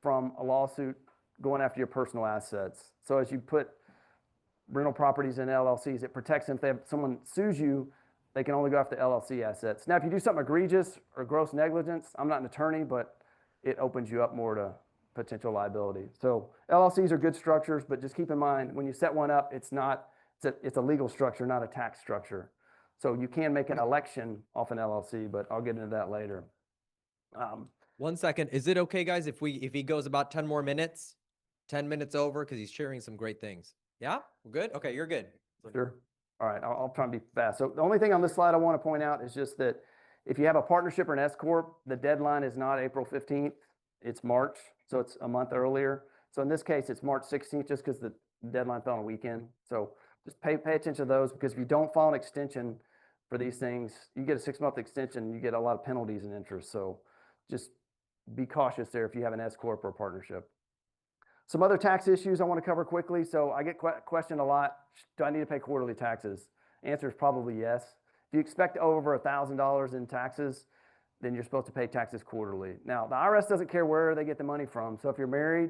from a lawsuit going after your personal assets. So as you put rental properties in LLCs, it protects them. If someone sues you, they can only go after LLC assets. Now, if you do something egregious or gross negligence, I'm not an attorney, but it opens you up more to potential liability. So LLCs are good structures, but just keep in mind when you set one up, it's a legal structure, not a tax structure. So you can make an election off an LLC, but I'll get into that later. 1 second. Is it okay, guys, if he goes about 10 more minutes, 10 minutes over, because he's sharing some great things? Yeah, we're good. Okay, you're good. Sure. All right, I'll try and be fast. So the only thing on this slide I want to point out is just that if you have a partnership or an S Corp, the deadline is not April 15th. it's March, so it's a month earlier. So in this case, it's March 16th, just because the deadline fell on a weekend. So just pay attention to those, because if you don't file an extension for these things, you get a 6-month extension, you get a lot of penalties and interest. So just be cautious there if you have an S corp or a partnership. Some other tax issues I want to cover quickly. So I get questioned a lot, do I need to pay quarterly taxes? Answer is probably yes. If you expect over $1,000 in taxes, then you're supposed to pay taxes quarterly. Now, the IRS doesn't care where they get the money from. So if you're married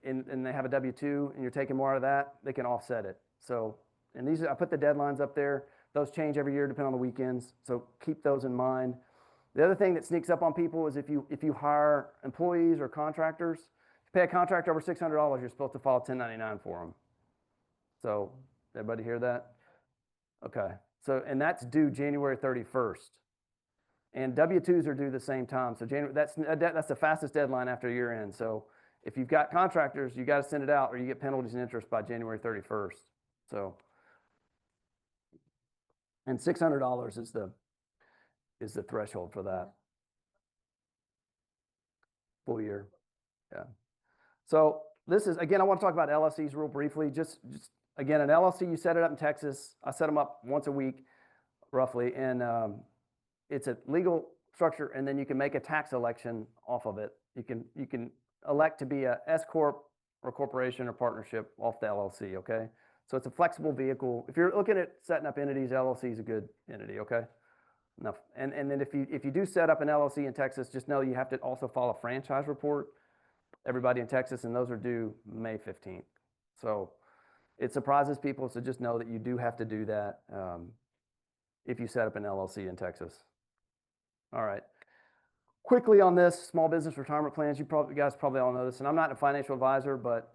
and they have a W-2 and you're taking more out of that, they can offset it. So, and these, I put the deadlines up there. Those change every year depending on the weekends. So keep those in mind. The other thing that sneaks up on people is if you hire employees or contractors, if you pay a contractor over $600, you're supposed to file 1099 for them. So everybody hear that? Okay. So, and that's due January 31st. And W-2s are due the same time. So that's the fastest deadline after year end. So if you've got contractors, you got to send it out or you get penalties and interest by January 31st. So, and $600 is the threshold for that. Full year. Yeah. So this is, again, I want to talk about LLCs real briefly. Just again, an LLC, you set it up in Texas. I set them up once a week, roughly. And it's a legal structure, and then you can make a tax election off of it. You can elect to be a S corp or corporation or partnership off the LLC. Okay, so it's a flexible vehicle. If you're looking at setting up entities, LLC is a good entity. Okay, enough. And then if you do set up an LLC in Texas, just know you have to also file a franchise report. Everybody in Texas, and those are due May 15th. So it surprises people. So just know that you do have to do that if you set up an LLC in Texas. All right. Quickly on this, small business retirement plans, you guys probably all know this, and I'm not a financial advisor, but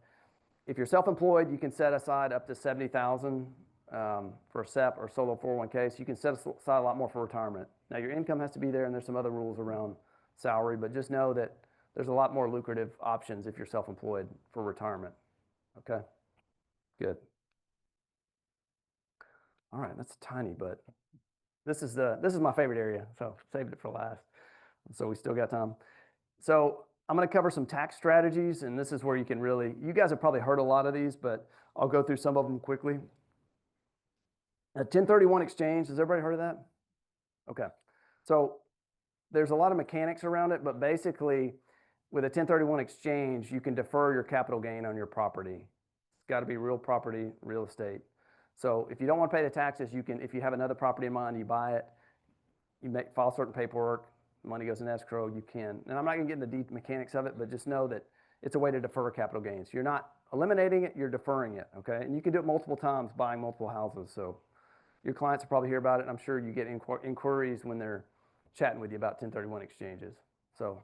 if you're self-employed, you can set aside up to $70,000 for a SEP or solo 401k, so you can set aside a lot more for retirement. Now, your income has to be there, and there's some other rules around salary, but just know that there's a lot more lucrative options if you're self-employed for retirement. Okay? Good. All right, that's tiny, but this is my favorite area, so saved it for last. So we still got time. So I'm going to cover some tax strategies, and this is where you can really, you guys have probably heard a lot of these, but I'll go through some of them quickly. A 1031 exchange, has everybody heard of that? Okay. So there's a lot of mechanics around it, but basically with a 1031 exchange, you can defer your capital gain on your property. It's got to be real property, real estate. So if you don't want to pay the taxes, you can, if you have another property in mind, you buy it, you file certain paperwork, money goes in escrow, you can. And I'm not going to get into the deep mechanics of it, but just know that it's a way to defer capital gains. You're not eliminating it, you're deferring it, okay? And you can do it multiple times buying multiple houses. So your clients will probably hear about it, and I'm sure you get inquiries when they're chatting with you about 1031 exchanges. So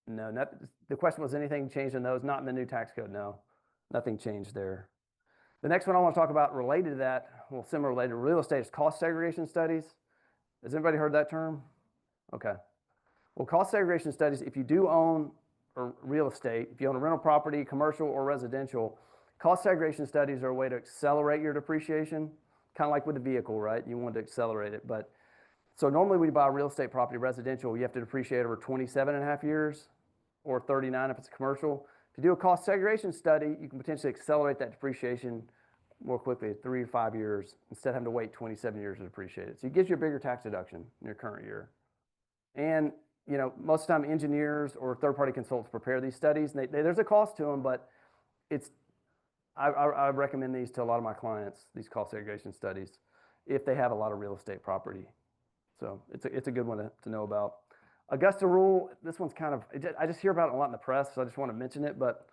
no, the question was anything changed in those? Not in the new tax code, no. Nothing changed there. The next one I want to talk about related to that, well, similar related to real estate, is cost segregation studies. Has anybody heard that term? Okay. Well, cost segregation studies, if you do own real estate, if you own a rental property, commercial or residential, cost segregation studies are a way to accelerate your depreciation, kind of like with a vehicle, right? You want to accelerate it. But so normally when you buy a real estate property, residential, you have to depreciate over 27.5 years or 39 if it's commercial. If you do a cost segregation study, you can potentially accelerate that depreciation more quickly, 3 to 5 years, instead of having to wait 27 years to depreciate it. So it gives you a bigger tax deduction in your current year. And you know, most of the time engineers or third-party consultants prepare these studies. And there's a cost to them, but I recommend these to a lot of my clients, these cost segregation studies, if they have a lot of real estate property. So it's a good one to know about. Augusta rule, this one's kind of, I just hear about it a lot in the press, so I just want to mention it, but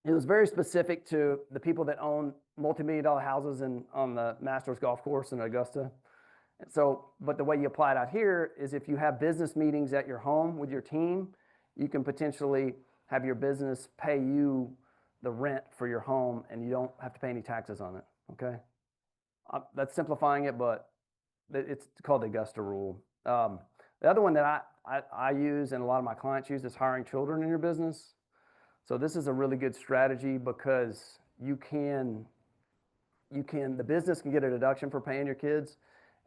it was very specific to the people that own multi-million-dollar houses on the Masters golf course in Augusta. So, but the way you apply it out here is if you have business meetings at your home with your team, you can potentially have your business pay you the rent for your home and you don't have to pay any taxes on it, okay? That's simplifying it, but it's called the Augusta rule. The other one that I use and a lot of my clients use is hiring children in your business. So this is a really good strategy because the business can get a deduction for paying your kids,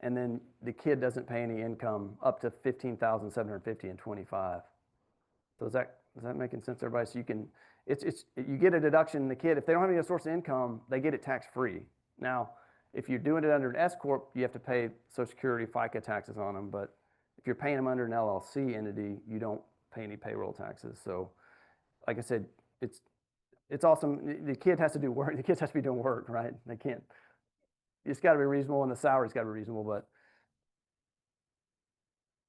and then the kid doesn't pay any income up to 15,750 in 25. So is that making sense to everybody? So you can, you get a deduction, the kid, if they don't have any other source of income, they get it tax-free. Now, if you're doing it under an S Corp, you have to pay Social Security, FICA taxes on them, but if you're paying them under an LLC entity, you don't pay any payroll taxes. So like I said, it's awesome. The kid has to do work. The kids has to be doing work, right? They can't, it's got to be reasonable, and the salary's got to be reasonable, but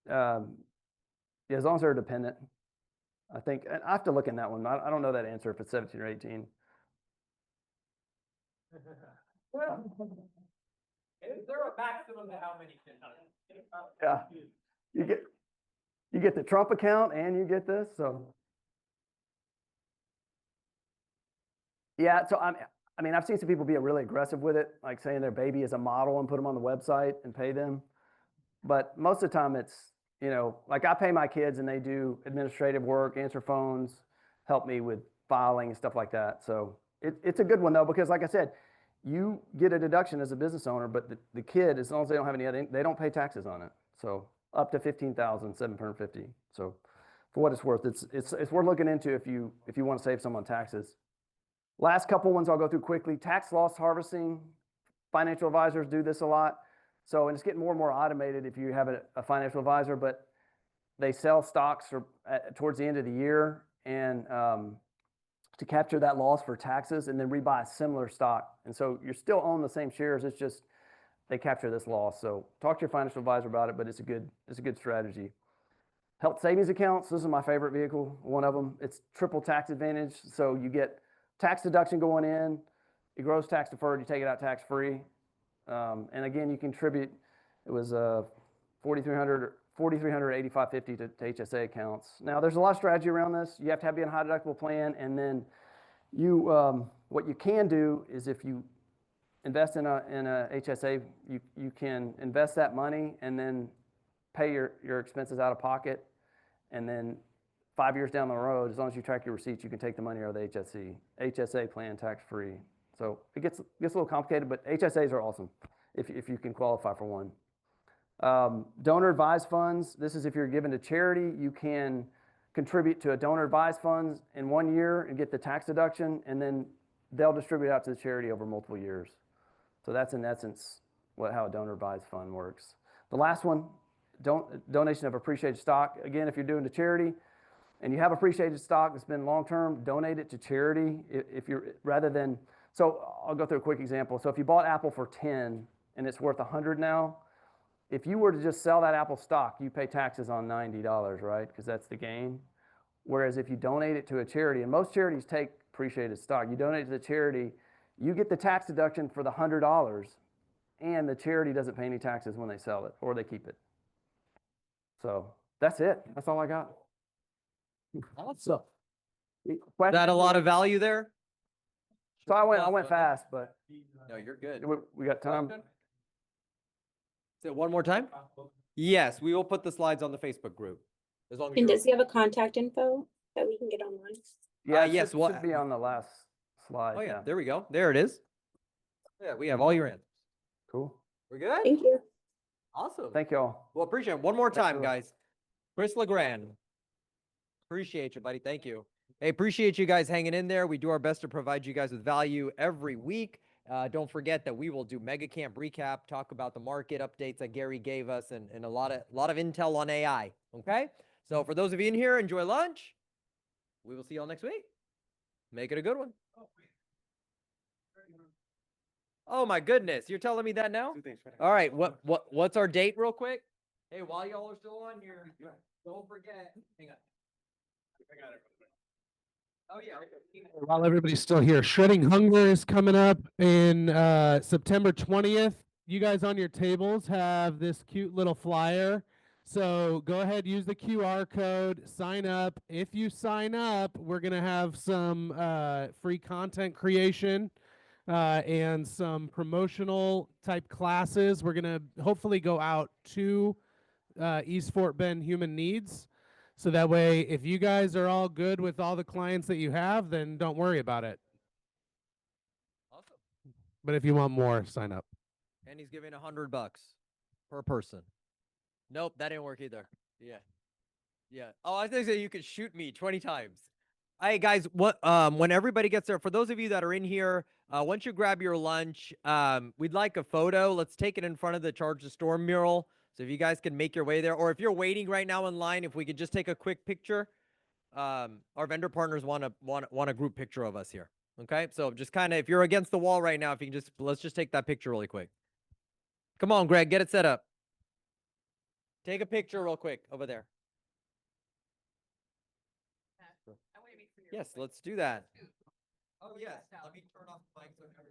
yeah, as long as they're dependent, I think, and I have to look in that one. I don't know that answer if it's 17 or 18. Is there a maximum to how many? Yeah, you get the Trump account and you get this, so. Yeah, so I mean, I've seen some people be really aggressive with it, like saying their baby is a model and put them on the website and pay them. But most of the time it's, you know, like I pay my kids and they do administrative work, answer phones, help me with filing and stuff like that. So it's a good one though, because like I said, you get a deduction as a business owner, but the kid, as long as they don't have any other, they don't pay taxes on it. So up to 15,750. So for what it's worth, it's worth looking into if you want to save some on taxes. Last couple ones I'll go through quickly. Tax loss harvesting. Financial advisors do this a lot. So, and it's getting more and more automated if you have a financial advisor, but they sell stocks towards the end of the year and to capture that loss for taxes and then rebuy a similar stock. And so you're still owning the same shares. It's just they capture this loss. So talk to your financial advisor about it, but it's a good strategy. Health savings accounts. This is my favorite vehicle, one of them. It's triple tax advantage. So you get tax deduction going in, it grows tax deferred, you take it out tax free. And again, you contribute, it was $4,300, $4,385.50 to HSA accounts. Now there's a lot of strategy around this. You have to be in a high deductible plan, and then you, what you can do is if you invest in a HSA, you can invest that money and then pay your expenses out of pocket, and then 5 years down the road, as long as you track your receipts, you can take the money out of the HSA plan tax-free. So it gets a little complicated, but HSAs are awesome if you can qualify for one. Donor advised funds. This is if you're given to charity, you can contribute to a donor advised funds in 1 year and get the tax deduction, and then they'll distribute out to the charity over multiple years. So that's in essence how a donor advised fund works. The last one, donation of appreciated stock. Again, if you're doing to charity, and you have appreciated stock that's been long-term, donate it to charity. If you're rather than, so I'll go through a quick example. So if you bought Apple for 10 and it's worth 100 now, if you were to just sell that Apple stock, you pay taxes on $90, right? Because that's the gain. Whereas if you donate it to a charity, and most charities take appreciated stock, you donate it to the charity, you get the tax deduction for the $100, and the charity doesn't pay any taxes when they sell it or they keep it. So that's it. That's all I got. Awesome. Is that a lot of value there? So I went fast, but No, you're good. we got time. Say it one more time? Yes, we will put the slides on the Facebook group. As long as And you're does he have a contact info that we can get online? Yeah, yes, should be on the last slide. Oh yeah, there we go. There it is. Yeah, we have all your answers. Cool. We're good? Thank you. Awesome. Thank you all. Well, appreciate it. One more time, you. guys. Chris LeGrand. Appreciate you, buddy. Thank you. Hey, appreciate you guys hanging in there. We do our best to provide you guys with value every week. Don't forget that we will do Mega Camp recap, talk about the market updates that Gary gave us, and a lot of intel on AI. Okay? So for those of you in here, enjoy lunch. We will see y'all next week. Make it a good one. Oh my goodness, you're telling me that now? All right, what's our date real quick? Hey, while y'all are still on here, don't forget. Hang on. I got it. Oh yeah. While everybody's still here, Shredding Hunger is coming up in September 20th. You guys on your tables have this cute little flyer. So go ahead, use the QR code, sign up. If you sign up, we're going to have some free content creation and some promotional type classes. We're going to hopefully go out to East Fort Bend Human Needs. So that way, if you guys are all good with all the clients that you have, then don't worry about it. Awesome. But if you want more, sign up. And he's giving $100. per person. Nope, that didn't work either. Yeah. Yeah. Oh, I think that you could shoot me 20 times. Hey guys, what when everybody gets there, for those of you that are in here, once you grab your lunch, we'd like a photo. Let's take it in front of the Charge the Storm mural. So if you guys can make your way there, or if you're waiting right now in line, if we could just take a quick picture. Our vendor partners want a group picture of us here. Okay, so just kind of, if you're against the wall right now, if you can just, let's just take that picture really quick. Come on, Greg, get it set up. Take a picture real quick over there. Yes, let's do that. Oh yes, let me turn off the mic so everybody.